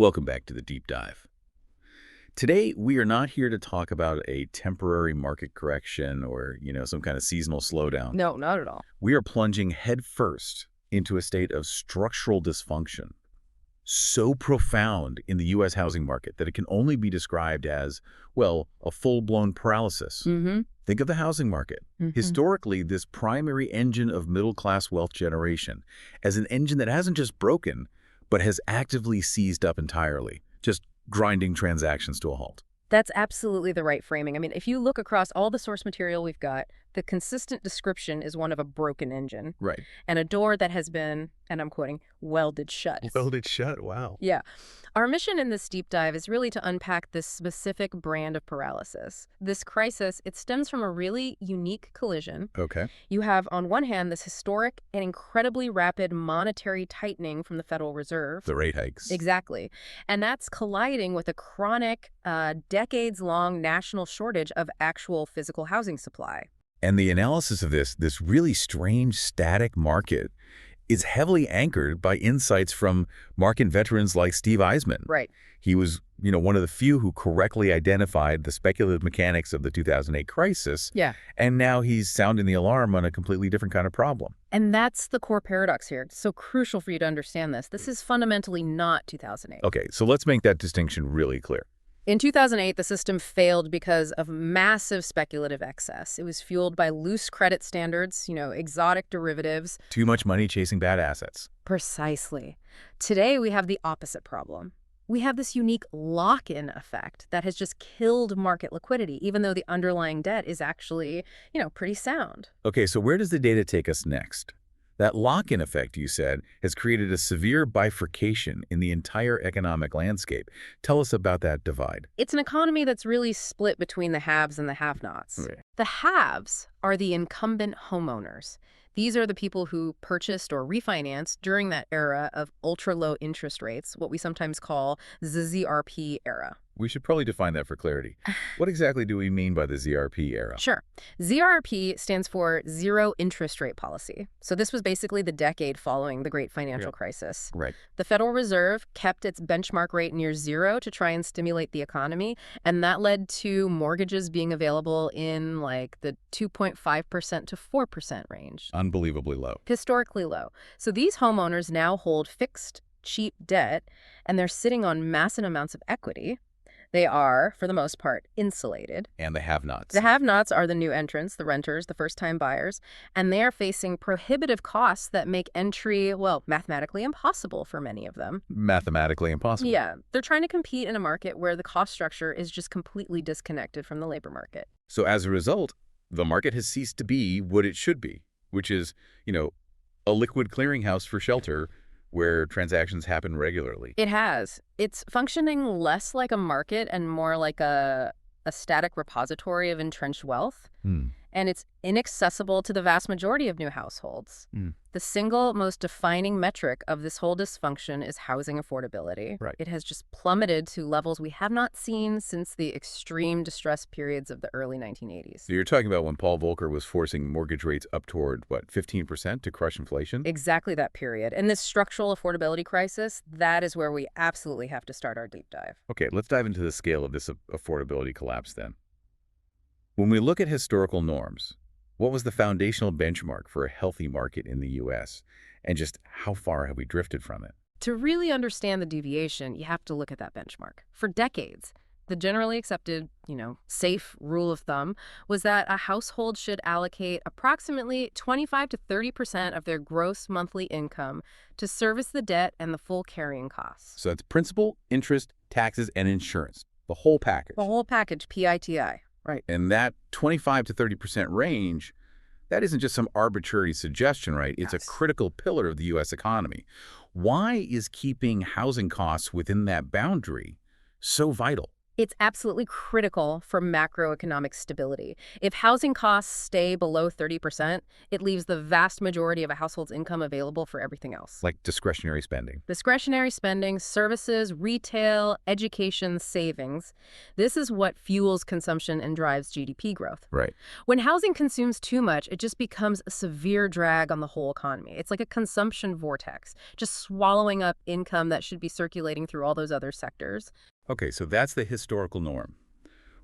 Welcome back to the Deep Dive. Today, we are not here to talk about a temporary market correction or, some kind of seasonal slowdown. No, not at all. We are plunging headfirst into a state of structural dysfunction, so profound in the U.S. housing market that it can only be described as, well, a full-blown paralysis. Think of the housing market. Historically, this primary engine of middle-class wealth generation as an engine that hasn't just broken, but has actively seized up entirely, just grinding transactions to a halt. That's absolutely the right framing. I mean, if you look across all the source material we've got, the consistent description is one of a broken engine. Right. And a door that has been, and I'm quoting, welded shut. Welded shut, wow. Yeah. Our mission in this deep dive is really to unpack this specific brand of paralysis. This crisis, it stems from a really unique collision. Okay. You have, on one hand, this historic and incredibly rapid monetary tightening from the Federal Reserve. The rate hikes. Exactly. And that's colliding with a chronic, decades-long national shortage of actual physical housing supply. And the analysis of this really strange static market is heavily anchored by insights from market veterans like Steve Eisman. Right. He was, one of the few who correctly identified the speculative mechanics of the 2008 crisis. Yeah. And now he's sounding the alarm on a completely different kind of problem. And that's the core paradox here. It's so crucial for you to understand this. This is fundamentally not 2008. Okay, so let's make that distinction really clear. In 2008, the system failed because of massive speculative excess. It was fueled by loose credit standards, exotic derivatives. Too much money chasing bad assets. Precisely. Today, we have the opposite problem. We have this unique lock-in effect that has just killed market liquidity, even though the underlying debt is actually, pretty sound. Okay, so where does the data take us next? That lock-in effect, you said, has created a severe bifurcation in the entire economic landscape. Tell us about that divide. It's an economy that's really split between the haves and the have-nots. Right. The haves are the incumbent homeowners. These are the people who purchased or refinanced during that era of ultra-low interest rates, what we sometimes call the ZRP era. We should probably define that for clarity. What exactly do we mean by the ZRP era? Sure. ZRP stands for Zero Interest Rate Policy. So this was basically the decade following the Great Financial Crisis. Right. The Federal Reserve kept its benchmark rate near zero to try and stimulate the economy, and that led to mortgages being available in the 2.5% to 4% range. Unbelievably low. Historically low. So these homeowners now hold fixed, cheap debt, and they're sitting on massive amounts of equity. They are, for the most part, insulated. And the have-nots. The have-nots are the new entrants, the renters, the first-time buyers, and they are facing prohibitive costs that make entry, mathematically impossible for many of them. Mathematically impossible. Yeah. They're trying to compete in a market where the cost structure is just completely disconnected from the labor market. So as a result, the market has ceased to be what it should be, which is, a liquid clearinghouse for shelter where transactions happen regularly. It has. It's functioning less like a market and more like a static repository of entrenched wealth. And it's inaccessible to the vast majority of new households. The single most defining metric of this whole dysfunction is housing affordability. Right. It has just plummeted to levels we have not seen since the extreme distress periods of the early 1980s. So you're talking about when Paul Volcker was forcing mortgage rates up toward, 15% to crush inflation? Exactly that period. And this structural affordability crisis, that is where we absolutely have to start our deep dive. Okay, let's dive into the scale of this affordability collapse then. When we look at historical norms, what was the foundational benchmark for a healthy market in the U.S., and just how far have we drifted from it? To really understand the deviation, you have to look at that benchmark. For decades, the generally accepted, safe rule of thumb was that a household should allocate approximately 25 to 30% of their gross monthly income to service the debt and the full carrying costs. So that's principal, interest, taxes, and insurance. The whole package. The whole package, PITI. Right. And that 25 to 30% range, that isn't just some arbitrary suggestion, right? It's Yes. a critical pillar of the U.S. economy. Why is keeping housing costs within that boundary so vital? It's absolutely critical for macroeconomic stability. If housing costs stay below 30%, it leaves the vast majority of a household's income available for everything else. Like discretionary spending. Discretionary spending, services, retail, education, savings. This is what fuels consumption and drives GDP growth. Right. When housing consumes too much, it just becomes a severe drag on the whole economy. It's like a consumption vortex, just swallowing up income that should be circulating through all those other sectors. Okay, so that's the historical norm.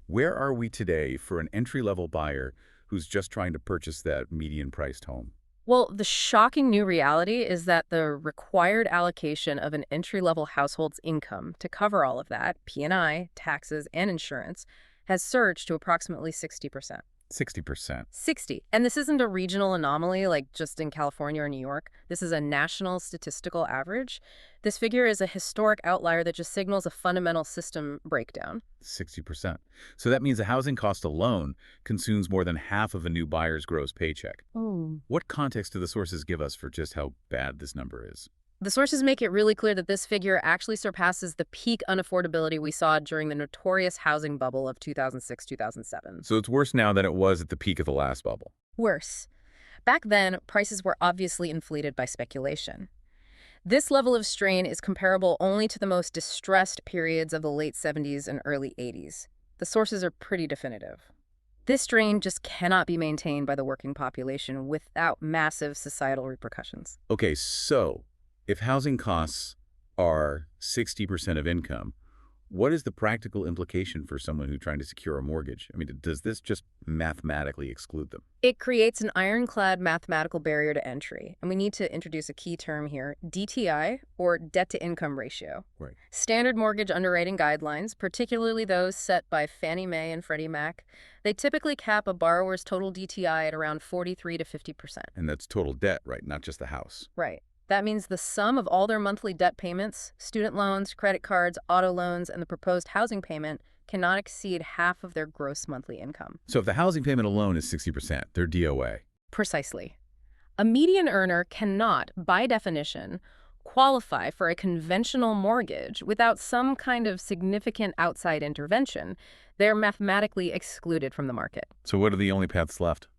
Where are we today for an entry-level buyer who's just trying to purchase that median-priced home? Well, the shocking new reality is that the required allocation of an entry-level household's income to cover all of that, P&I, taxes, and insurance, has surged to approximately 60%. 60%. 60. And this isn't a regional anomaly like just in California or New York. This is a national statistical average. This figure is a historic outlier that just signals a fundamental system breakdown. 60%. So that means the housing cost alone consumes more than half of a new buyer's gross paycheck. Oh. What context do the sources give us for just how bad this number is? The sources make it really clear that this figure actually surpasses the peak unaffordability we saw during the notorious housing bubble of 2006-2007. So it's worse now than it was at the peak of the last bubble. Worse. Back then, prices were obviously inflated by speculation. This level of strain is comparable only to the most distressed periods of the late 70s and early 80s. The sources are pretty definitive. This strain just cannot be maintained by the working population without massive societal repercussions. Okay, so if housing costs are 60% of income, what is the practical implication for someone who's trying to secure a mortgage? I mean, does this just mathematically exclude them? It creates an ironclad mathematical barrier to entry, and we need to introduce a key term here, DTI, or debt-to-income ratio. Right. Standard mortgage underwriting guidelines, particularly those set by Fannie Mae and Freddie Mac, they typically cap a borrower's total DTI at around 43 to 50%. And that's total debt, right? Not just the house. Right. That means the sum of all their monthly debt payments, student loans, credit cards, auto loans, and the proposed housing payment cannot exceed half of their gross monthly income. So if the housing payment alone is 60%, they're DOA. Precisely. A median earner cannot, by definition, qualify for a conventional mortgage without some kind of significant outside intervention. They're mathematically excluded from the market. So what are the only paths left?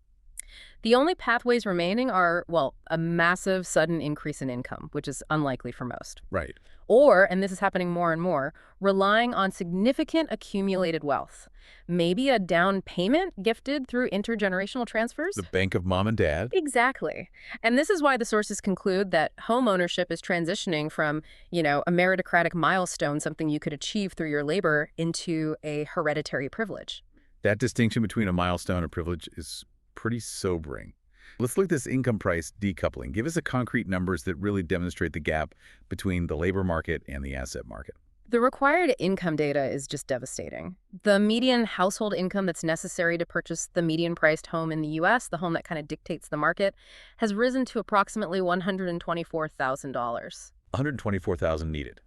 The only pathways remaining are, well, a massive sudden increase in income, which is unlikely for most. Right. Or, and this is happening more and more, relying on significant accumulated wealth. Maybe a down payment gifted through intergenerational transfers? The bank of mom and dad? Exactly. And this is why the sources conclude that home ownership is transitioning from, a meritocratic milestone, something you could achieve through your labor, into a hereditary privilege. That distinction between a milestone and privilege is pretty sobering. Let's look at this income price decoupling. Give us the concrete numbers that really demonstrate the gap between the labor market and the asset market. The required income data is just devastating. The median household income that's necessary to purchase the median-priced home in the U.S., the home that kind of dictates the market, has risen to approximately $124,000. $124,000 needed.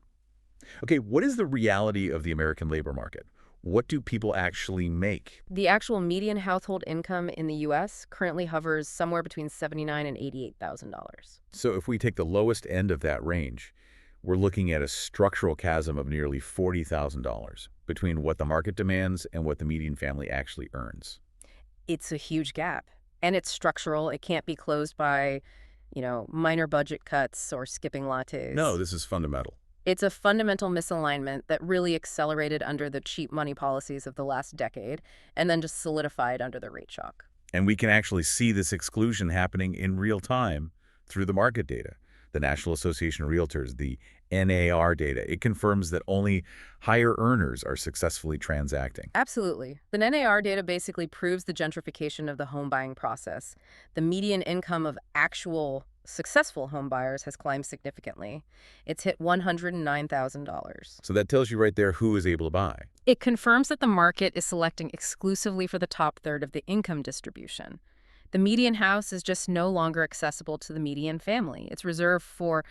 Okay, what is the reality of the American labor market? What do people actually make? The actual median household income in the U.S. currently hovers somewhere between $79,000 and $88,000. So if we take the lowest end of that range, we're looking at a structural chasm of nearly $40,000 between what the market demands and what the median family actually earns. It's a huge gap, and it's structural. It can't be closed by, minor budget cuts or skipping lattes. No, this is fundamental. It's a fundamental misalignment that really accelerated under the cheap money policies of the last decade and then just solidified under the rate shock. And we can actually see this exclusion happening in real time through the market data. The National Association of Realtors, the NAR data, it confirms that only higher earners are successfully transacting. Absolutely. The NAR data basically proves the gentrification of the home buying process. The median income of actual successful home buyers has climbed significantly. It's hit $109,000. So that tells you right there who is able to buy. It confirms that the market is selecting exclusively for the top third of the income distribution. The median house is just no longer accessible to the median family. It's reserved for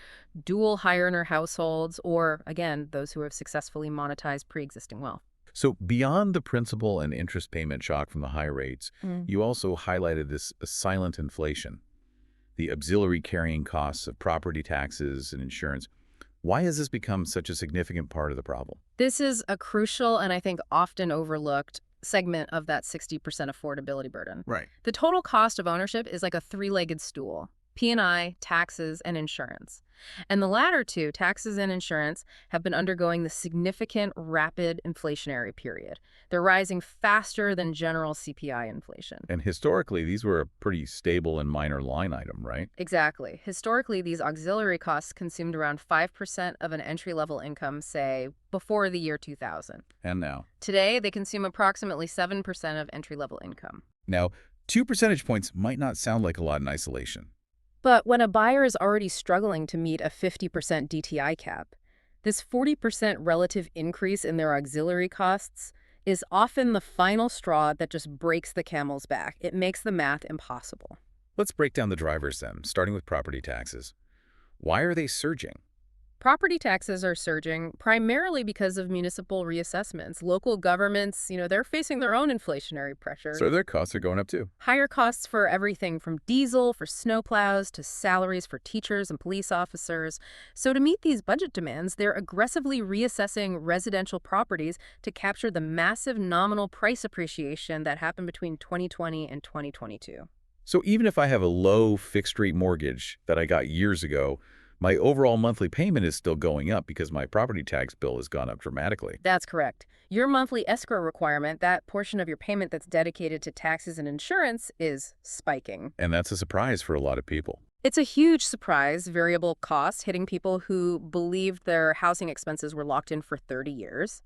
dual high-earner households or, again, those who have successfully monetized pre-existing wealth. So beyond the principal and interest payment shock from the high rates, you also highlighted this silent inflation, the auxiliary carrying costs of property taxes and insurance. Why has this become such a significant part of the problem? This is a crucial and I think often overlooked segment of that 60% affordability burden. Right. The total cost of ownership is like a three-legged stool: P&I, taxes, and insurance. And the latter two, taxes and insurance, have been undergoing the significant rapid inflationary period. They're rising faster than general CPI inflation. And historically, these were a pretty stable and minor line item, right? Exactly. Historically, these auxiliary costs consumed around 5% of an entry-level income, say, before the year 2000. And now? Today, they consume approximately 7% of entry-level income. Now, 2 percentage points might not sound like a lot in isolation. But when a buyer is already struggling to meet a 50% DTI cap, this 40% relative increase in their auxiliary costs is often the final straw that just breaks the camel's back. It makes the math impossible. Let's break down the drivers then, starting with property taxes. Why are they surging? Property taxes are surging primarily because of municipal reassessments. Local governments, they're facing their own inflationary pressures. So their costs are going up too. Higher costs for everything from diesel for snowplows to salaries for teachers and police officers. So to meet these budget demands, they're aggressively reassessing residential properties to capture the massive nominal price appreciation that happened between 2020 and 2022. So even if I have a low fixed-rate mortgage that I got years ago, my overall monthly payment is still going up because my property tax bill has gone up dramatically. That's correct. Your monthly escrow requirement, that portion of your payment that's dedicated to taxes and insurance, is spiking. And that's a surprise for a lot of people. It's a huge surprise, variable cost hitting people who believed their housing expenses were locked in for 30 years.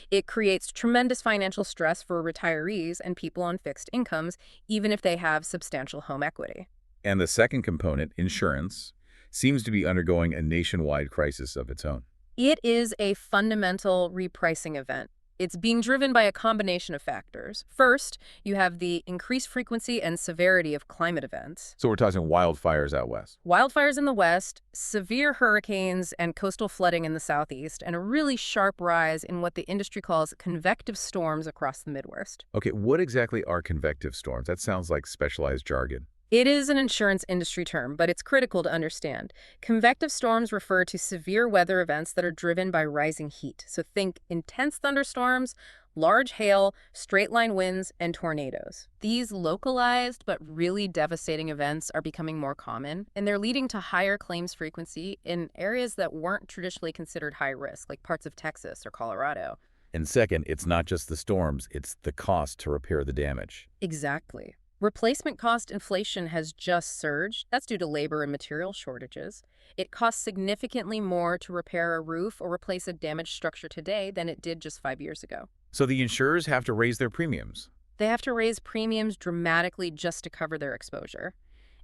It creates tremendous financial stress for retirees and people on fixed incomes, even if they have substantial home equity. And the second component, insurance, seems to be undergoing a nationwide crisis of its own. It is a fundamental repricing event. It's being driven by a combination of factors. First, you have the increased frequency and severity of climate events. So we're talking wildfires out west. Wildfires in the west, severe hurricanes and coastal flooding in the southeast, and a really sharp rise in what the industry calls convective storms across the Midwest. Okay, what exactly are convective storms? That sounds like specialized jargon. It is an insurance industry term, but it's critical to understand. Convective storms refer to severe weather events that are driven by rising heat. So think intense thunderstorms, large hail, straight-line winds, and tornadoes. These localized but really devastating events are becoming more common, and they're leading to higher claims frequency in areas that weren't traditionally considered high risk, like parts of Texas or Colorado. And second, it's not just the storms, it's the cost to repair the damage. Exactly. Replacement cost inflation has just surged. That's due to labor and material shortages. It costs significantly more to repair a roof or replace a damaged structure today than it did just 5 years ago. So the insurers have to raise their premiums. They have to raise premiums dramatically just to cover their exposure.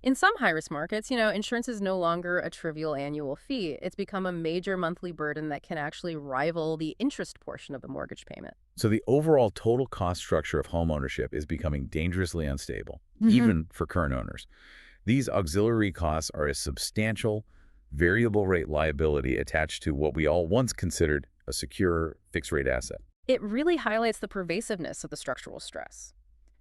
In some high-risk markets, insurance is no longer a trivial annual fee. It's become a major monthly burden that can actually rival the interest portion of the mortgage payment. So the overall total cost structure of home ownership is becoming dangerously unstable, even for current owners. These auxiliary costs are a substantial, variable rate liability attached to what we all once considered a secure, fixed-rate asset. It really highlights the pervasiveness of the structural stress.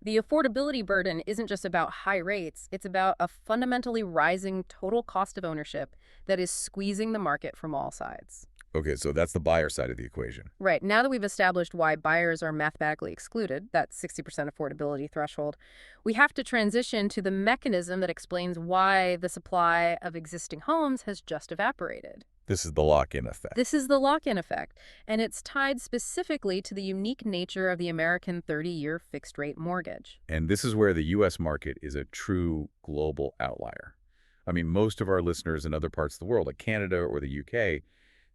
The affordability burden isn't just about high rates, it's about a fundamentally rising total cost of ownership that is squeezing the market from all sides. Okay, so that's the buyer side of the equation. Right. Now that we've established why buyers are mathematically excluded, that 60% affordability threshold, we have to transition to the mechanism that explains why the supply of existing homes has just evaporated. This is the lock-in effect. This is the lock-in effect, and it's tied specifically to the unique nature of the American 30-year fixed-rate mortgage. And this is where the U.S. market is a true global outlier. I mean, most of our listeners in other parts of the world, like Canada or the UK,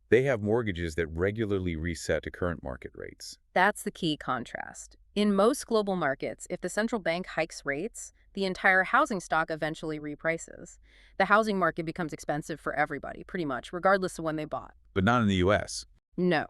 they have mortgages that regularly reset to current market rates. That's the key contrast. In most global markets, if the central bank hikes rates, the entire housing stock eventually reprices. The housing market becomes expensive for everybody, pretty much, regardless of when they bought. But not in the U.S. No.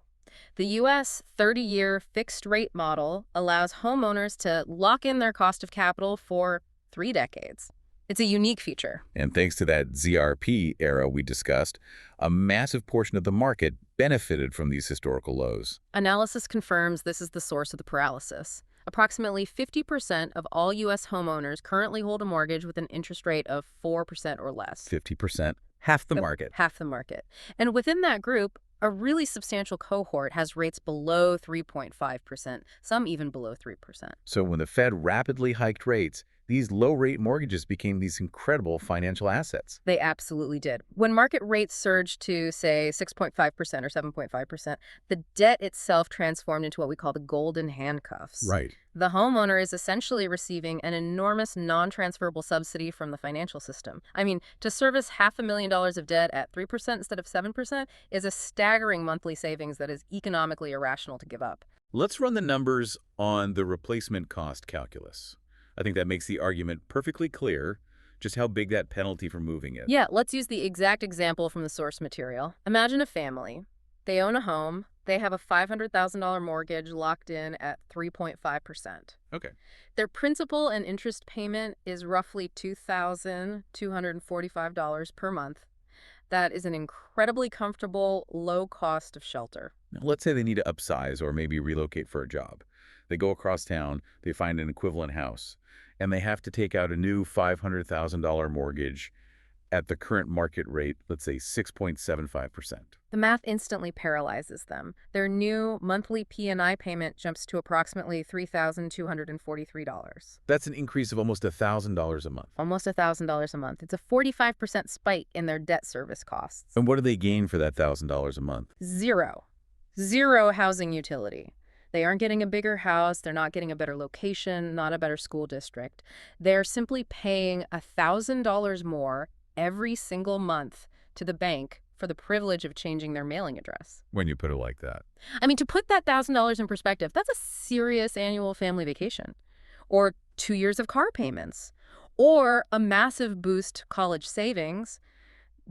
The U.S. 30-year fixed-rate model allows homeowners to lock in their cost of capital for 3 decades. It's a unique feature. And thanks to that ZRP era we discussed, a massive portion of the market benefited from these historical lows. Analysis confirms this is the source of the paralysis. Approximately 50% of all U.S. homeowners currently hold a mortgage with an interest rate of 4% or less. 50%? Half the market. Half the market. And within that group, a really substantial cohort has rates below 3.5%, some even below 3%. So when the Fed rapidly hiked rates, these low-rate mortgages became these incredible financial assets. They absolutely did. When market rates surged to, say, 6.5% or 7.5%, the debt itself transformed into what we call the golden handcuffs. Right. The homeowner is essentially receiving an enormous non-transferable subsidy from the financial system. I mean, to service $500,000 of debt at 3% instead of 7% is a staggering monthly savings that is economically irrational to give up. Let's run the numbers on the replacement cost calculus. I think that makes the argument perfectly clear just how big that penalty for moving is. Yeah, let's use the exact example from the source material. Imagine a family. They own a home. They have a $500,000 mortgage locked in at 3.5%. Okay. Their principal and interest payment is roughly $2,245 per month. That is an incredibly comfortable, low cost of shelter. Now, let's say they need to upsize or maybe relocate for a job. They go across town, they find an equivalent house, and they have to take out a new $500,000 mortgage at the current market rate, let's say 6.75%. The math instantly paralyzes them. Their new monthly P&I payment jumps to approximately $3,243. That's an increase of almost $1,000 a month. Almost $1,000 a month. It's a 45% spike in their debt service costs. And what do they gain for that $1,000 a month? Zero. Zero housing utility. They aren't getting a bigger house. They're not getting a better location, not a better school district. They're simply paying $1,000 more every single month to the bank for the privilege of changing their mailing address. When you put it like that. I mean, to put that $1,000 in perspective, that's a serious annual family vacation, or 2 years of car payments, or a massive boost college savings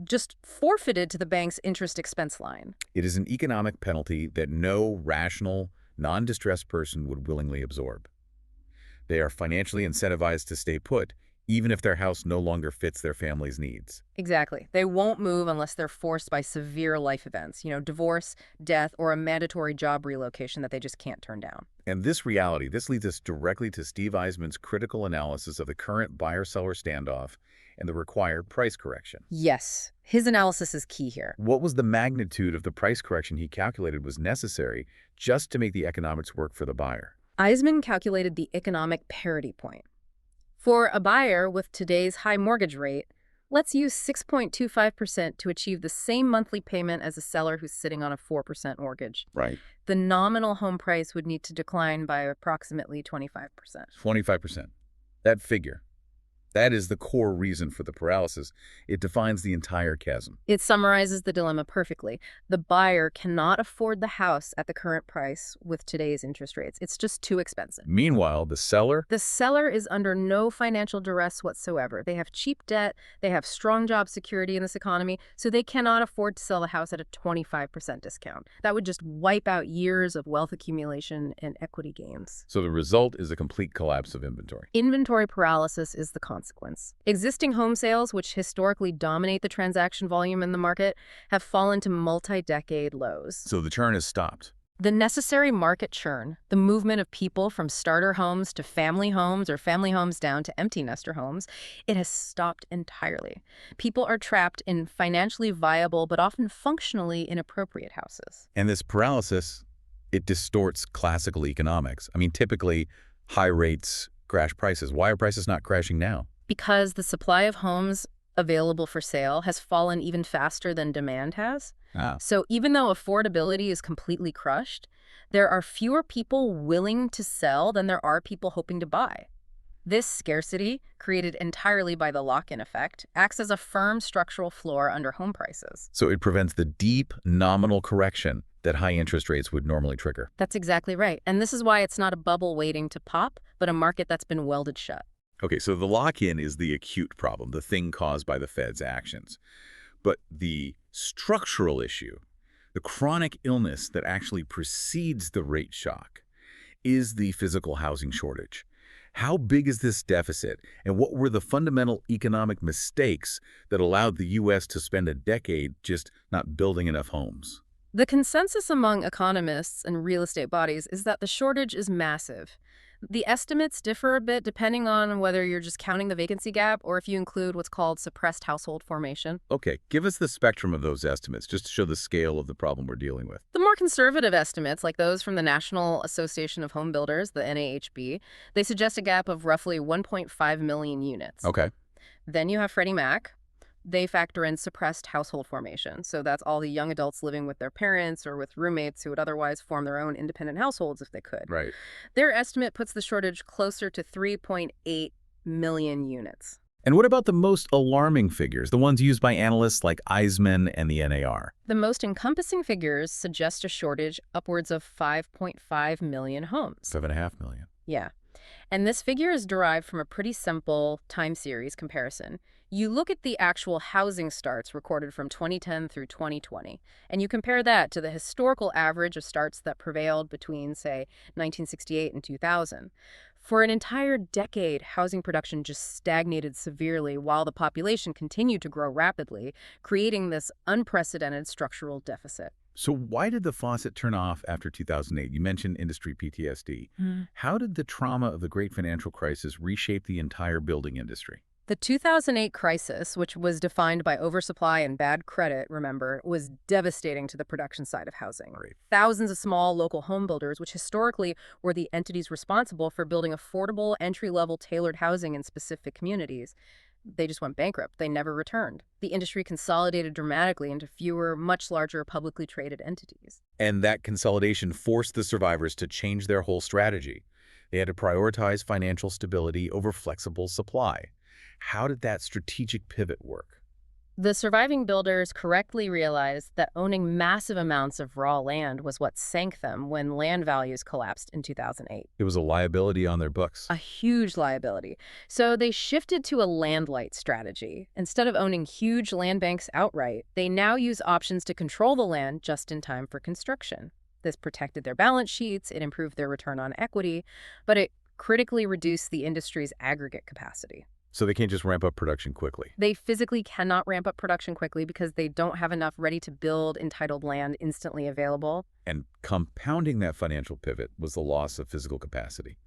just forfeited to the bank's interest expense line. It is an economic penalty that no rational, non-distressed person would willingly absorb. They are financially incentivized to stay put, even if their house no longer fits their family's needs. Exactly. They won't move unless they're forced by severe life events, divorce, death, or a mandatory job relocation that they just can't turn down. And this reality, this leads us directly to Steve Eisman's critical analysis of the current buyer-seller standoff and the required price correction. Yes. His analysis is key here. What was the magnitude of the price correction he calculated was necessary just to make the economics work for the buyer? Eisman calculated the economic parity point. For a buyer with today's high mortgage rate, let's use 6.25% to achieve the same monthly payment as a seller who's sitting on a 4% mortgage. Right. The nominal home price would need to decline by approximately 25%. 25%. That figure. That is the core reason for the paralysis. It defines the entire chasm. It summarizes the dilemma perfectly. The buyer cannot afford the house at the current price with today's interest rates. It's just too expensive. Meanwhile, the seller? The seller is under no financial duress whatsoever. They have cheap debt, they have strong job security in this economy, so they cannot afford to sell the house at a 25% discount. That would just wipe out years of wealth accumulation and equity gains. So the result is a complete collapse of inventory. Inventory paralysis is the consequence. Existing home sales, which historically dominate the transaction volume in the market, have fallen to multi-decade lows. So the churn has stopped. The necessary market churn, the movement of people from starter homes to family homes or family homes down to empty nester homes, it has stopped entirely. People are trapped in financially viable but often functionally inappropriate houses. And this paralysis, it distorts classical economics. I mean, typically, high rates crash prices. Why are prices not crashing now? Because the supply of homes available for sale has fallen even faster than demand has. So even though affordability is completely crushed, there are fewer people willing to sell than there are people hoping to buy. This scarcity, created entirely by the lock-in effect, acts as a firm structural floor under home prices. So it prevents the deep nominal correction that high interest rates would normally trigger. That's exactly right. And this is why it's not a bubble waiting to pop, but a market that's been welded shut. Okay, so the lock-in is the acute problem, the thing caused by the Fed's actions. But the structural issue, the chronic illness that actually precedes the rate shock, is the physical housing shortage. How big is this deficit, and what were the fundamental economic mistakes that allowed the U.S. to spend a decade just not building enough homes? The consensus among economists and real estate bodies is that the shortage is massive. The estimates differ a bit depending on whether you're just counting the vacancy gap or if you include what's called suppressed household formation. Okay, give us the spectrum of those estimates just to show the scale of the problem we're dealing with. The more conservative estimates, like those from the National Association of Home Builders, the NAHB, they suggest a gap of roughly 1.5 million units. Okay. Then you have Freddie Mac. They factor in suppressed household formation. So that's all the young adults living with their parents or with roommates who would otherwise form their own independent households if they could. Right. Their estimate puts the shortage closer to 3.8 million units. And what about the most alarming figures, the ones used by analysts like Eisman and the NAR? The most encompassing figures suggest a shortage upwards of 5.5 million homes. 7.5 million. Yeah. And this figure is derived from a pretty simple time series comparison. You look at the actual housing starts recorded from 2010 through 2020, and you compare that to the historical average of starts that prevailed between, say, 1968 and 2000. For an entire decade, housing production just stagnated severely while the population continued to grow rapidly, creating this unprecedented structural deficit. So why did the faucet turn off after 2008? You mentioned industry PTSD. How did the trauma of the great financial crisis reshape the entire building industry? The 2008 crisis, which was defined by oversupply and bad credit, remember, was devastating to the production side of housing. Right. Thousands of small local home builders, which historically were the entities responsible for building affordable, entry-level tailored housing in specific communities, they just went bankrupt. They never returned. The industry consolidated dramatically into fewer, much larger publicly traded entities. And that consolidation forced the survivors to change their whole strategy. They had to prioritize financial stability over flexible supply. How did that strategic pivot work? The surviving builders correctly realized that owning massive amounts of raw land was what sank them when land values collapsed in 2008. It was a liability on their books. A huge liability. So they shifted to a land-light strategy. Instead of owning huge land banks outright, they now use options to control the land just in time for construction. This protected their balance sheets, it improved their return on equity, but it critically reduced the industry's aggregate capacity. So they can't just ramp up production quickly. They physically cannot ramp up production quickly because they don't have enough ready-to-build entitled land instantly available. And compounding that financial pivot was the loss of physical capacity,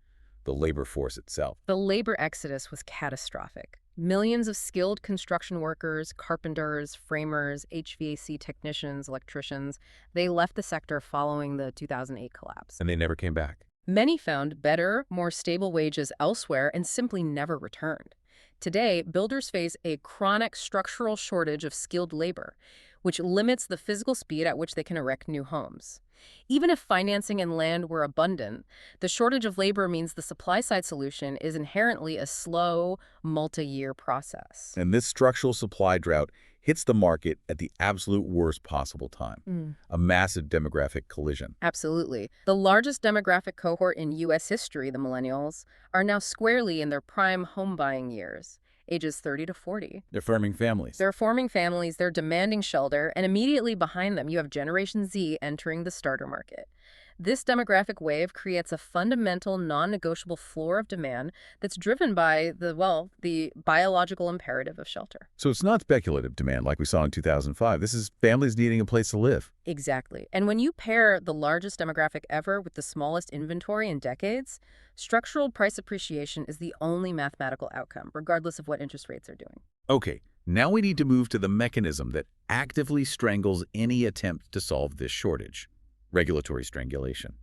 the labor force itself. The labor exodus was catastrophic. Millions of skilled construction workers, carpenters, framers, HVAC technicians, electricians, they left the sector following the 2008 collapse. And they never came back. Many found better, more stable wages elsewhere and simply never returned. Today, builders face a chronic structural shortage of skilled labor, which limits the physical speed at which they can erect new homes. Even if financing and land were abundant, the shortage of labor means the supply-side solution is inherently a slow, multi-year process. And this structural supply drought hits the market at the absolute worst possible time, a massive demographic collision. Absolutely. The largest demographic cohort in U.S. history, the millennials, are now squarely in their prime home-buying years, ages 30 to 40. They're forming families. They're forming families, they're demanding shelter, and immediately behind them you have Generation Z entering the starter market. This demographic wave creates a fundamental, non-negotiable floor of demand that's driven by the biological imperative of shelter. So it's not speculative demand like we saw in 2005. This is families needing a place to live. Exactly. And when you pair the largest demographic ever with the smallest inventory in decades, structural price appreciation is the only mathematical outcome, regardless of what interest rates are doing. Okay, now we need to move to the mechanism that actively strangles any attempt to solve this shortage. Regulatory strangulation.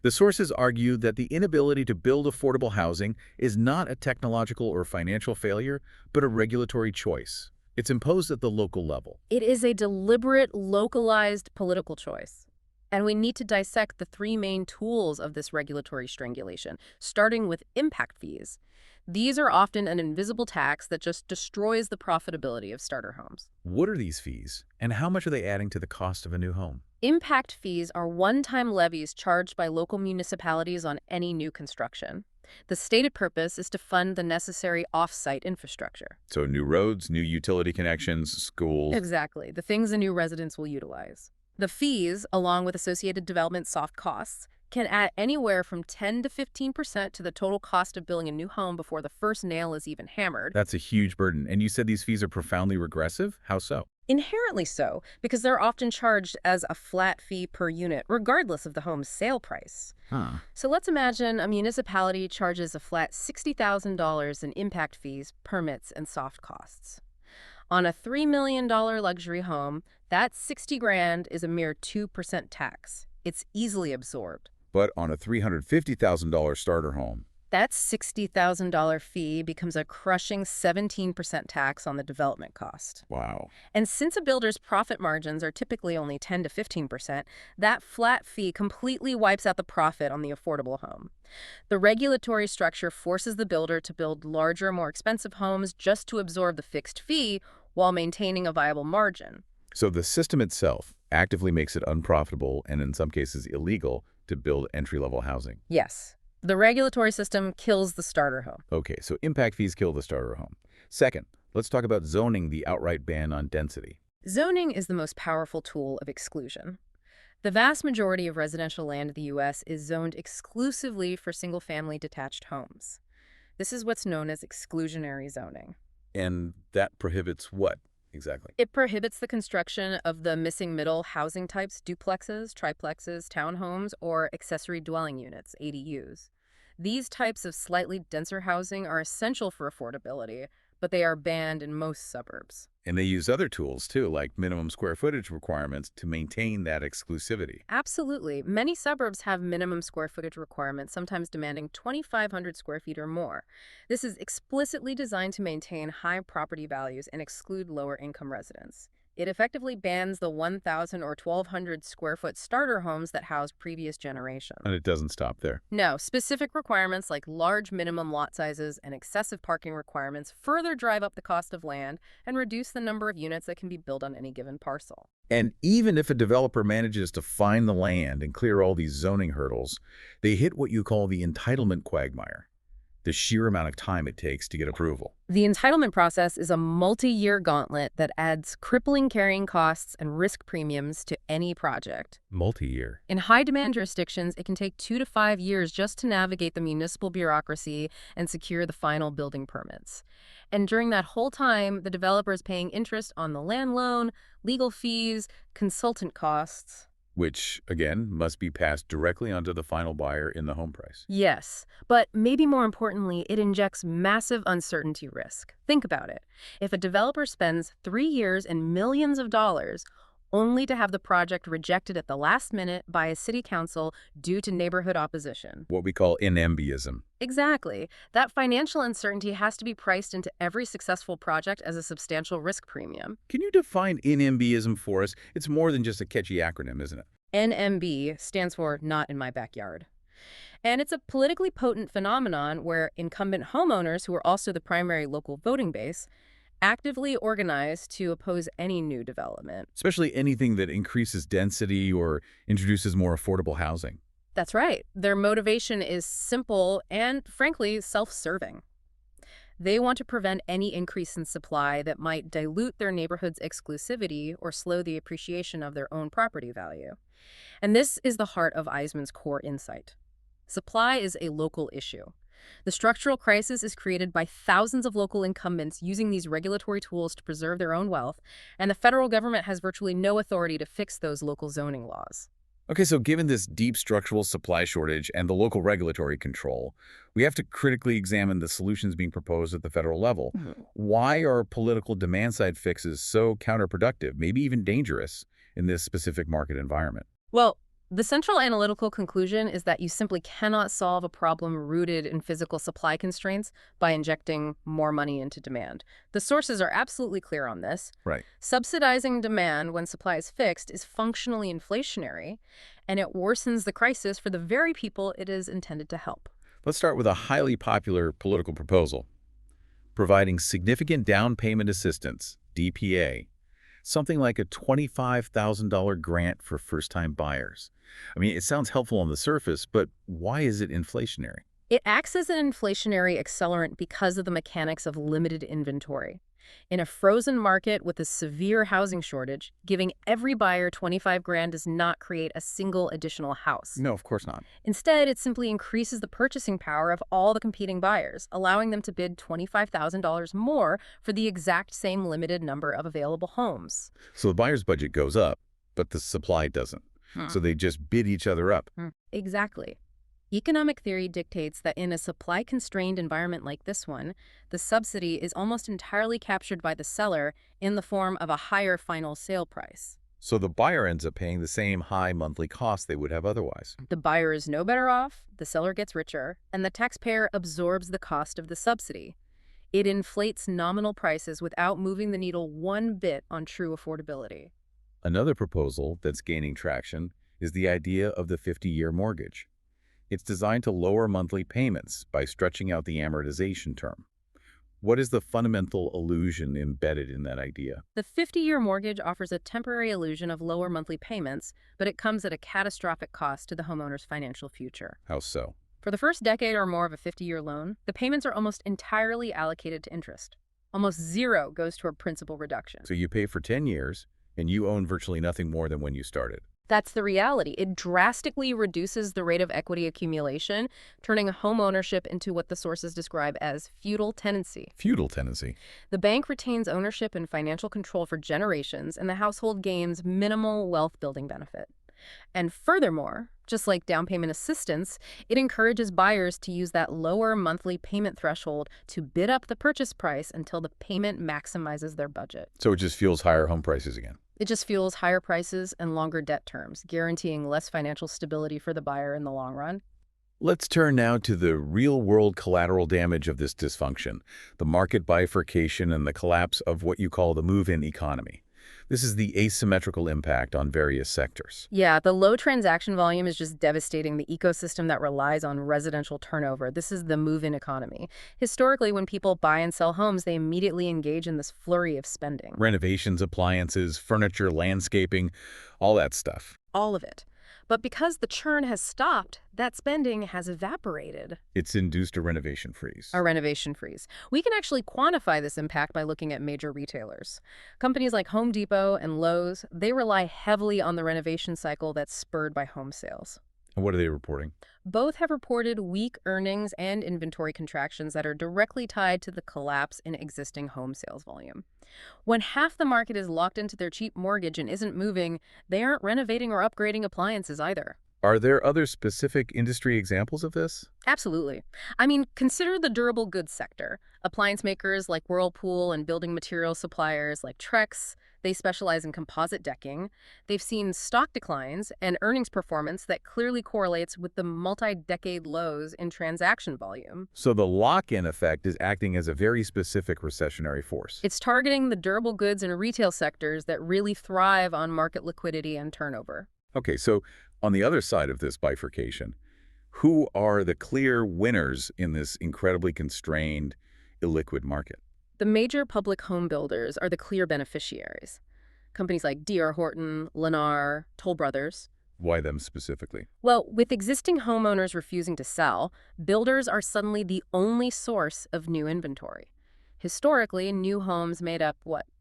The sources argue that the inability to build affordable housing is not a technological or financial failure, but a regulatory choice. It's imposed at the local level. It is a deliberate, localized political choice. And we need to dissect the three main tools of this regulatory strangulation, starting with impact fees. These are often an invisible tax that just destroys the profitability of starter homes. What are these fees, and how much are they adding to the cost of a new home? Impact fees are one-time levies charged by local municipalities on any new construction. The stated purpose is to fund the necessary off-site infrastructure. So new roads, new utility connections, schools. Exactly, the things the new residents will utilize. The fees, along with associated development soft costs, can add anywhere from 10 to 15% to the total cost of building a new home before the first nail is even hammered. That's a huge burden. And you said these fees are profoundly regressive? How so? Inherently so, because they're often charged as a flat fee per unit, regardless of the home's sale price. Huh. So let's imagine a municipality charges a flat $60,000 in impact fees, permits, and soft costs. On a $3 million luxury home, that 60 grand is a mere 2% tax. It's easily absorbed. But on a $350,000 starter home, That $60,000 fee becomes a crushing 17% tax on the development cost. wow. And since a builder's profit margins are typically only 10 to 15%, that flat fee completely wipes out the profit on the affordable home. The regulatory structure forces the builder to build larger, more expensive homes just to absorb the fixed fee while maintaining a viable margin. So the system itself actively makes it unprofitable and in some cases illegal to build entry-level housing. Yes, the regulatory system kills the starter home. Okay, so impact fees kill the starter home. Second, let's talk about zoning, the outright ban on density. Zoning is the most powerful tool of exclusion. The vast majority of residential land in the U.S. is zoned exclusively for single-family detached homes. This is what's known as exclusionary zoning. And that prohibits what exactly? It prohibits the construction of the missing middle housing types, duplexes, triplexes, townhomes, or accessory dwelling units, ADUs. These types of slightly denser housing are essential for affordability, but they are banned in most suburbs. And they use other tools too, like minimum square footage requirements to maintain that exclusivity. Absolutely. Many suburbs have minimum square footage requirements, sometimes demanding 2,500 square feet or more. This is explicitly designed to maintain high property values and exclude lower-income residents. It effectively bans the 1,000 or 1,200 square foot starter homes that housed previous generations. And it doesn't stop there. No, specific requirements like large minimum lot sizes and excessive parking requirements further drive up the cost of land and reduce the number of units that can be built on any given parcel. And even if a developer manages to find the land and clear all these zoning hurdles, they hit what you call the entitlement quagmire, the sheer amount of time it takes to get approval. The entitlement process is a multi-year gauntlet that adds crippling carrying costs and risk premiums to any project. Multi-year. In high-demand jurisdictions, it can take 2 to 5 years just to navigate the municipal bureaucracy and secure the final building permits. And during that whole time, the developer is paying interest on the land loan, legal fees, consultant costs. Which, again, must be passed directly onto the final buyer in the home price. Yes, but maybe more importantly, it injects massive uncertainty risk. Think about it. If a developer spends 3 years and millions of dollars only to have the project rejected at the last minute by a city council due to neighborhood opposition. What we call NIMBYism. Exactly. That financial uncertainty has to be priced into every successful project as a substantial risk premium. Can you define NIMBYism for us? It's more than just a catchy acronym, isn't it? NMB stands for Not in My Backyard. And it's a politically potent phenomenon where incumbent homeowners, who are also the primary local voting base, actively organize to oppose any new development. Especially anything that increases density or introduces more affordable housing. That's right. Their motivation is simple and, frankly, self-serving. They want to prevent any increase in supply that might dilute their neighborhood's exclusivity or slow the appreciation of their own property value. And this is the heart of Eisman's core insight. Supply is a local issue. The structural crisis is created by thousands of local incumbents using these regulatory tools to preserve their own wealth, and the federal government has virtually no authority to fix those local zoning laws. Okay, so given this deep structural supply shortage and the local regulatory control, we have to critically examine the solutions being proposed at the federal level. Why are political demand-side fixes so counterproductive, maybe even dangerous, in this specific market environment? Well, the central analytical conclusion is that you simply cannot solve a problem rooted in physical supply constraints by injecting more money into demand. The sources are absolutely clear on this. Right. Subsidizing demand when supply is fixed is functionally inflationary, and it worsens the crisis for the very people it is intended to help. Let's start with a highly popular political proposal, providing significant down payment assistance, DPA, something like a $25,000 grant for first-time buyers. I mean, it sounds helpful on the surface, but why is it inflationary? It acts as an inflationary accelerant because of the mechanics of limited inventory. In a frozen market with a severe housing shortage, giving every buyer 25 grand does not create a single additional house. No, of course not. Instead, it simply increases the purchasing power of all the competing buyers, allowing them to bid $25,000 more for the exact same limited number of available homes. So the buyer's budget goes up, but the supply doesn't. So they just bid each other up. Exactly. Economic theory dictates that in a supply-constrained environment like this one, the subsidy is almost entirely captured by the seller in the form of a higher final sale price. So the buyer ends up paying the same high monthly cost they would have otherwise. The buyer is no better off, the seller gets richer, and the taxpayer absorbs the cost of the subsidy. It inflates nominal prices without moving the needle one bit on true affordability. Another proposal that's gaining traction is the idea of the 50-year mortgage. It's designed to lower monthly payments by stretching out the amortization term. What is the fundamental illusion embedded in that idea? The 50-year mortgage offers a temporary illusion of lower monthly payments, but it comes at a catastrophic cost to the homeowner's financial future. How so? For the first decade or more of a 50-year loan, the payments are almost entirely allocated to interest. Almost zero goes toward principal reduction. So you pay for 10 years, and you own virtually nothing more than when you started. That's the reality. It drastically reduces the rate of equity accumulation, turning home ownership into what the sources describe as feudal tenancy. Feudal tenancy. The bank retains ownership and financial control for generations, and the household gains minimal wealth-building benefit. And furthermore, just like down payment assistance, it encourages buyers to use that lower monthly payment threshold to bid up the purchase price until the payment maximizes their budget. So it just fuels higher home prices again. It just fuels higher prices and longer debt terms, guaranteeing less financial stability for the buyer in the long run. Let's turn now to the real-world collateral damage of this dysfunction, the market bifurcation and the collapse of what you call the move-in economy. This is the asymmetrical impact on various sectors. Yeah, the low transaction volume is just devastating the ecosystem that relies on residential turnover. This is the move-in economy. Historically, when people buy and sell homes, they immediately engage in this flurry of spending. Renovations, appliances, furniture, landscaping, all that stuff. All of it. But because the churn has stopped, that spending has evaporated. It's induced a renovation freeze. A renovation freeze. We can actually quantify this impact by looking at major retailers. Companies like Home Depot and Lowe's, they rely heavily on the renovation cycle that's spurred by home sales. And what are they reporting? Both have reported weak earnings and inventory contractions that are directly tied to the collapse in existing home sales volume. When half the market is locked into their cheap mortgage and isn't moving, they aren't renovating or upgrading appliances either. Are there other specific industry examples of this? Absolutely. I mean, consider the durable goods sector. Appliance makers like Whirlpool and building material suppliers like Trex, they specialize in composite decking. They've seen stock declines and earnings performance that clearly correlates with the multi-decade lows in transaction volume. So the lock-in effect is acting as a very specific recessionary force. It's targeting the durable goods and retail sectors that really thrive on market liquidity and turnover. Okay, so on the other side of this bifurcation, who are the clear winners in this incredibly constrained, illiquid market? The major public home builders are the clear beneficiaries. Companies like D.R. Horton, Lennar, Toll Brothers. Why them specifically? Well, with existing homeowners refusing to sell, builders are suddenly the only source of new inventory. Historically, new homes made up,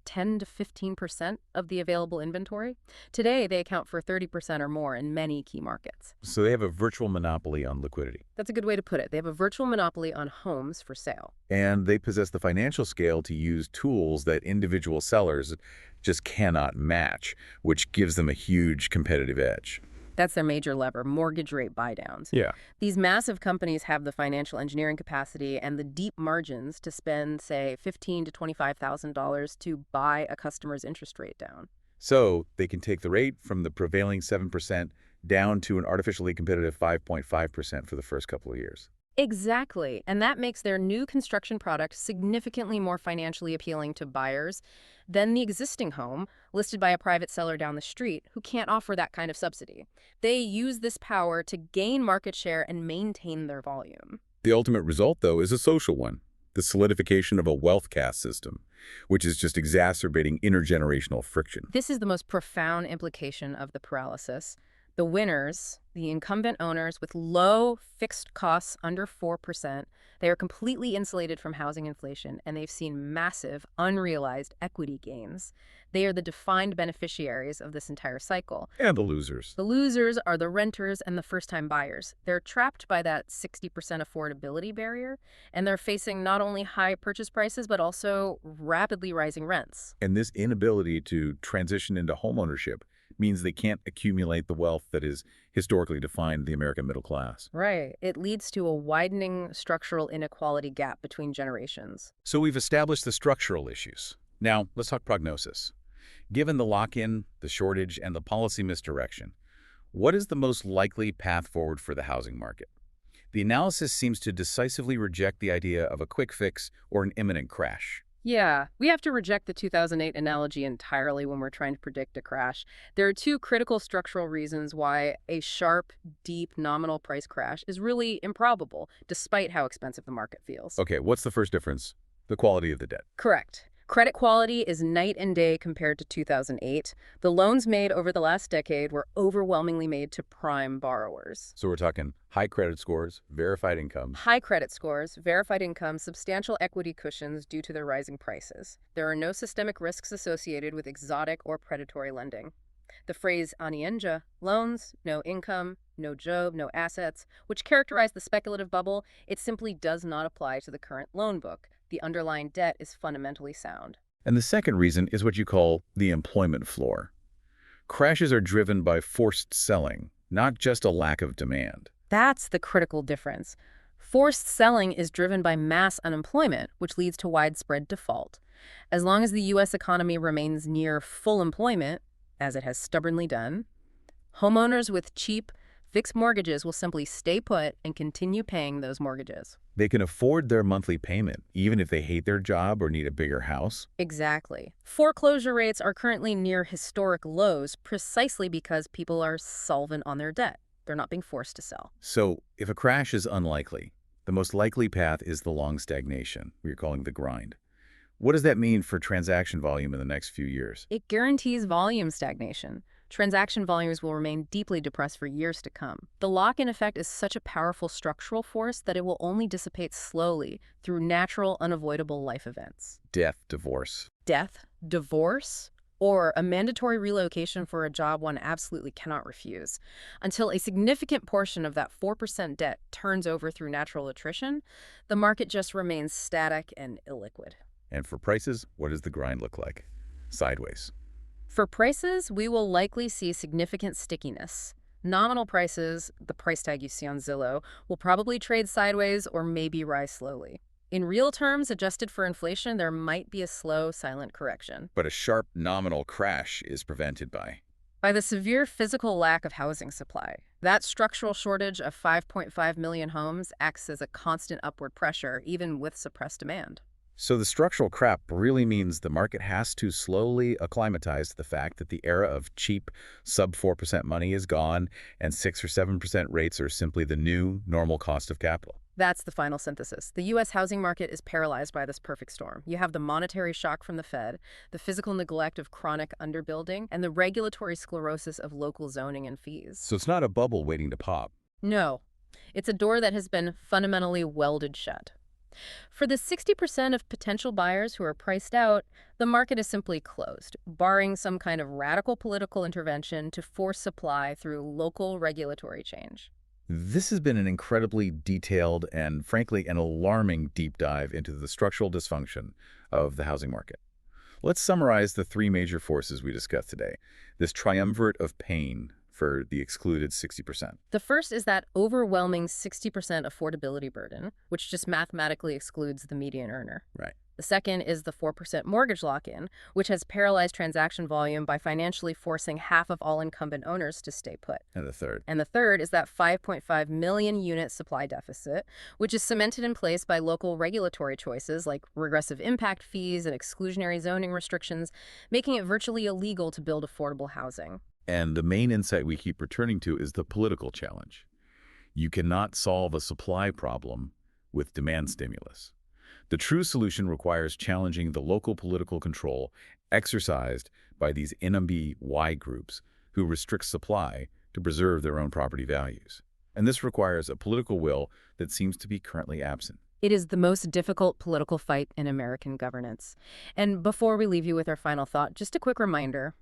10 to 15% of the available inventory? Today, they account for 30% or more in many key markets. So they have a virtual monopoly on liquidity. That's a good way to put it. They have a virtual monopoly on homes for sale. And they possess the financial scale to use tools that individual sellers just cannot match, which gives them a huge competitive edge. That's their major lever, mortgage rate buydowns. Yeah. These massive companies have the financial engineering capacity and the deep margins to spend, say, $15,000 to $25,000 to buy a customer's interest rate down. So they can take the rate from the prevailing 7% down to an artificially competitive 5.5% for the first couple of years. Exactly. And that makes their new construction product significantly more financially appealing to buyers than the existing home listed by a private seller down the street who can't offer that kind of subsidy. They use this power to gain market share and maintain their volume. The ultimate result, though, is a social one, the solidification of a wealth caste system, which is just exacerbating intergenerational friction. This is the most profound implication of the paralysis. The winners, the incumbent owners with low fixed costs under 4%, they are completely insulated from housing inflation, and they've seen massive unrealized equity gains. They are the defined beneficiaries of this entire cycle. And the losers. The losers are the renters and the first-time buyers. They're trapped by that 60% affordability barrier, and they're facing not only high purchase prices, but also rapidly rising rents. And this inability to transition into homeownership means they can't accumulate the wealth that is historically defined the American middle class. Right. It leads to a widening structural inequality gap between generations. So we've established the structural issues. Now, let's talk prognosis. Given the lock-in, the shortage, and the policy misdirection, what is the most likely path forward for the housing market? The analysis seems to decisively reject the idea of a quick fix or an imminent crash. Yeah, we have to reject the 2008 analogy entirely when we're trying to predict a crash. There are two critical structural reasons why a sharp, deep nominal price crash is really improbable, despite how expensive the market feels. Okay, what's the first difference? The quality of the debt. Correct. Credit quality is night and day compared to 2008. The loans made over the last decade were overwhelmingly made to prime borrowers. So we're talking high credit scores, verified incomes. High credit scores, verified income, substantial equity cushions due to their rising prices. There are no systemic risks associated with exotic or predatory lending. The phrase anienja, loans, no income, no job, no assets, which characterize the speculative bubble, it simply does not apply to the current loan book. The underlying debt is fundamentally sound. And the second reason is what you call the employment floor. Crashes are driven by forced selling, not just a lack of demand. That's the critical difference. Forced selling is driven by mass unemployment, which leads to widespread default. As long as the U.S. economy remains near full employment, as it has stubbornly done, homeowners with cheap, fixed mortgages will simply stay put and continue paying those mortgages. They can afford their monthly payment, even if they hate their job or need a bigger house. Exactly. Foreclosure rates are currently near historic lows precisely because people are solvent on their debt. They're not being forced to sell. So, if a crash is unlikely, the most likely path is the long stagnation, we're calling the grind. What does that mean for transaction volume in the next few years? It guarantees volume stagnation. Transaction volumes will remain deeply depressed for years to come. The lock-in effect is such a powerful structural force that it will only dissipate slowly through natural, unavoidable life events. Death, divorce. Death, divorce, or a mandatory relocation for a job one absolutely cannot refuse. Until a significant portion of that 4% debt turns over through natural attrition, the market just remains static and illiquid. And for prices, what does the grind look like? Sideways. For prices, we will likely see significant stickiness. Nominal prices, the price tag you see on Zillow, will probably trade sideways or maybe rise slowly. In real terms, adjusted for inflation, there might be a slow, silent correction. But a sharp nominal crash is prevented by the severe physical lack of housing supply. That structural shortage of 5.5 million homes acts as a constant upward pressure, even with suppressed demand. So the structural crap really means the market has to slowly acclimatize to the fact that the era of cheap sub 4% money is gone and 6 or 7% rates are simply the new normal cost of capital. That's the final synthesis. The U.S. housing market is paralyzed by this perfect storm. You have the monetary shock from the Fed, the physical neglect of chronic underbuilding, and the regulatory sclerosis of local zoning and fees. So it's not a bubble waiting to pop. No. It's a door that has been fundamentally welded shut. For the 60% of potential buyers who are priced out, the market is simply closed, barring some kind of radical political intervention to force supply through local regulatory change. This has been an incredibly detailed and, frankly, an alarming deep dive into the structural dysfunction of the housing market. Let's summarize the three major forces we discussed today, this triumvirate of pain for the excluded 60%. The first is that overwhelming 60% affordability burden, which just mathematically excludes the median earner. Right. The second is the 4% mortgage lock-in, which has paralyzed transaction volume by financially forcing half of all incumbent owners to stay put. And the third. And the third is that 5.5 million unit supply deficit, which is cemented in place by local regulatory choices like regressive impact fees and exclusionary zoning restrictions, making it virtually illegal to build affordable housing. And the main insight we keep returning to is the political challenge. You cannot solve a supply problem with demand stimulus. The true solution requires challenging the local political control exercised by these NMBY groups who restrict supply to preserve their own property values. And this requires a political will that seems to be currently absent. It is the most difficult political fight in American governance. And before we leave you with our final thought, just a quick reminder.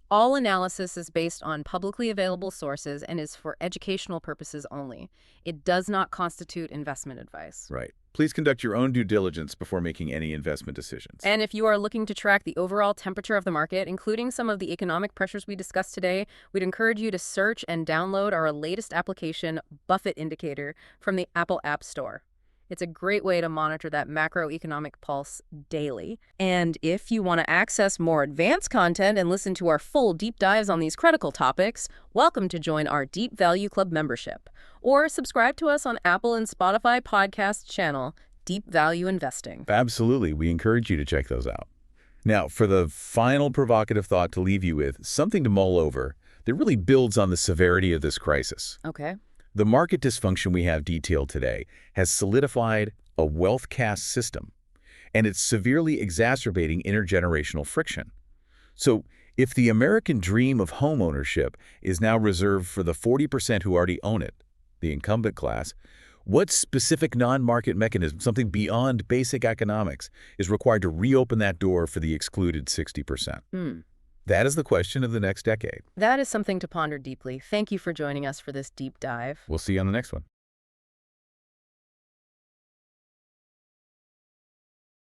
All analysis is based on publicly available sources and is for educational purposes only. It does not constitute investment advice. Right. Please conduct your own due diligence before making any investment decisions. And if you are looking to track the overall temperature of the market, including some of the economic pressures we discussed today, we'd encourage you to search and download our latest application, Buffett Indicator, from the Apple App Store. It's a great way to monitor that macroeconomic pulse daily. And if you want to access more advanced content and listen to our full deep dives on these critical topics, welcome to join our Deep Value Club membership. Or subscribe to us on Apple and Spotify podcast channel, Deep Value Investing. Absolutely. We encourage you to check those out. Now, for the final provocative thought to leave you with, something to mull over that really builds on the severity of this crisis. Okay. The market dysfunction we have detailed today has solidified a wealth caste system, and it's severely exacerbating intergenerational friction. So, if the American dream of home ownership is now reserved for the 40% who already own it, the incumbent class, what specific non-market mechanism, something beyond basic economics, is required to reopen that door for the excluded 60%? That is the question of the next decade. That is something to ponder deeply. Thank you for joining us for this deep dive. We'll see you on the next one.